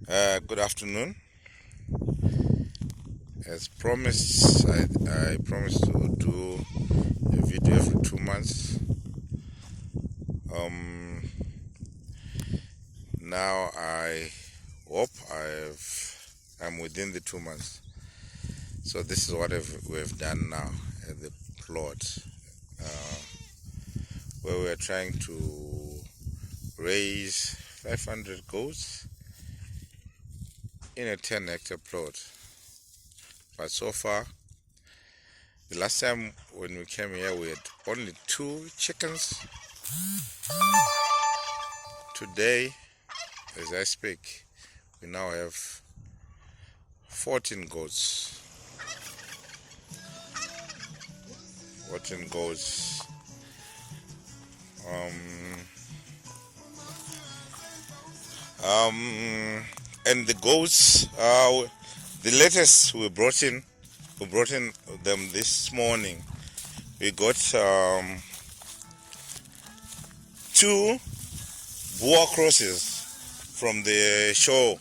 Good afternoon. As promised, I promised to do a video every 2 months. Um, Now I hope I'm within the 2 months. So this is what we've done now at the plot, uh, where we're trying to raise 500 goats in a 10-hectare plot. But so far, the last time when we came here, we had only 2 chickens. Today, as I speak, we now have 14 goats. 14 goats. And the goats, the latest we brought in them this morning. We got 2 Boer crosses from the show,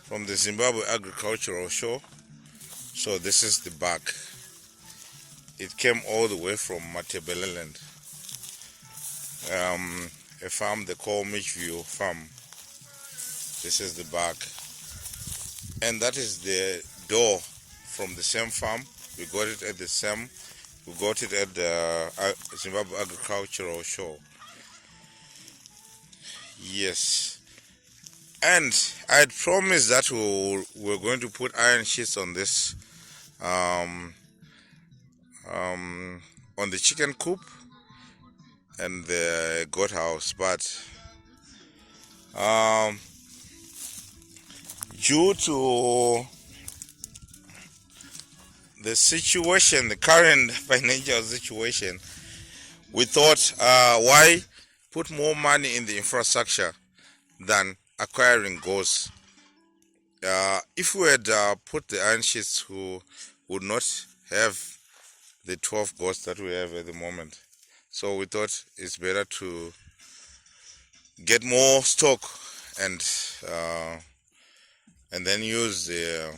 from the Zimbabwe agricultural show. So this is the back. It came all the way from Matebeleland, a farm they call Mitchview Farm. This is the back, and that is the door from the same farm. We got it at the same. We got it at the Zimbabwe agricultural show. Yes, and I had promised that we're going to put iron sheets on this, on the chicken coop and the goat house, but due to the situation, the current financial situation, we thought, why put more money in the infrastructure than acquiring goats? If we had put the iron sheets, we would not have the 12 goats that we have at the moment. So we thought it's better to get more stock and then use the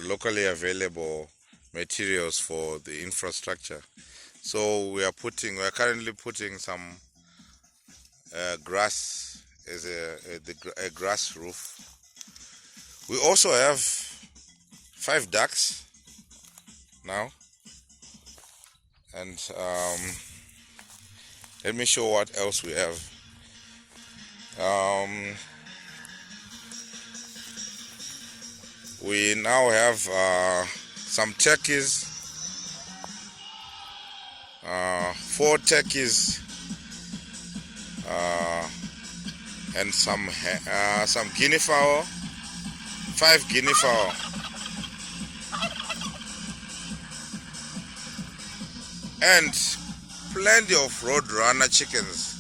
locally available materials for the infrastructure. So we are currently putting some grass as a grass roof. We also have 5 ducks now, and let me show what else we have. We now have some turkeys, 4 turkeys, and some guinea fowl, 5 guinea fowl, and plenty of road runner chickens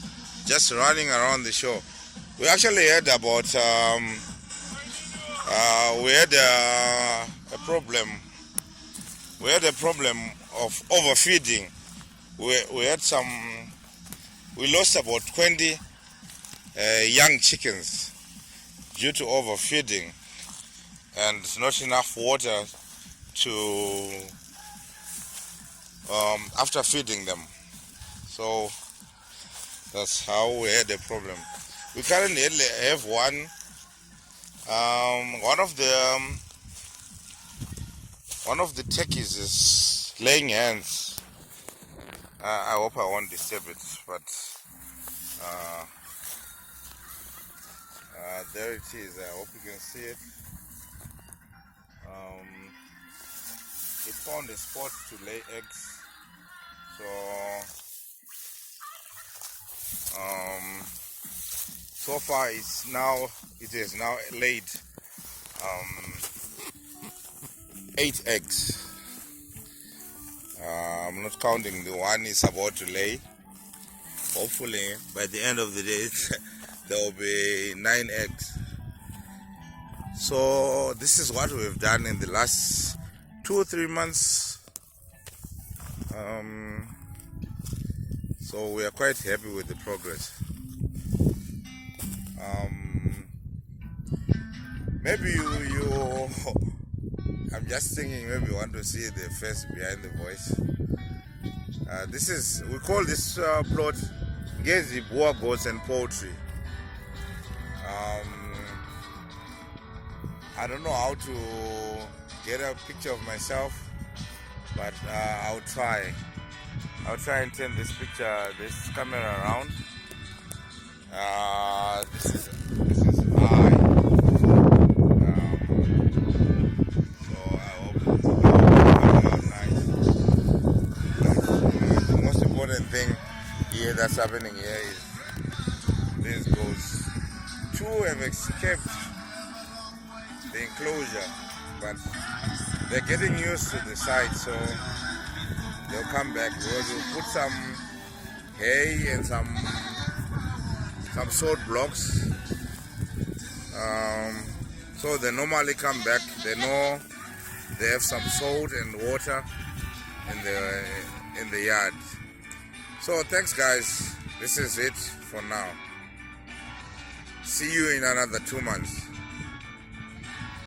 just running around the show. We actually had about we had a problem. We had a problem of overfeeding. We lost about 20 young chickens due to overfeeding and not enough water to after feeding them. So that's how we had a problem. We currently have one of the turkeys is laying hands. I hope I won't disturb it, but there it is. I hope you can see it. It found a spot to lay eggs, so far it has now laid 8 eggs. I'm not counting the one it's about to lay. Hopefully by the end of the day there will be 9 eggs. So this is what we've done in the last 2 or 3 months. So we are quite happy with the progress. maybe you I'm just thinking maybe you want to see the face behind the voice. We call this plot Ngezi Boer Goats and Poultry. I don't know how to get a picture of myself, but I'll try and turn this camera around. This is I. So I hope it will come out nice. The most important thing here that's happening here is these goats. Two have escaped the enclosure, but they're getting used to the site, so they'll come back. We'll put some hay and some salt blocks, so they normally come back. They know they have some salt and water in the yard. So thanks guys, this is it for now. See you in another 2 months.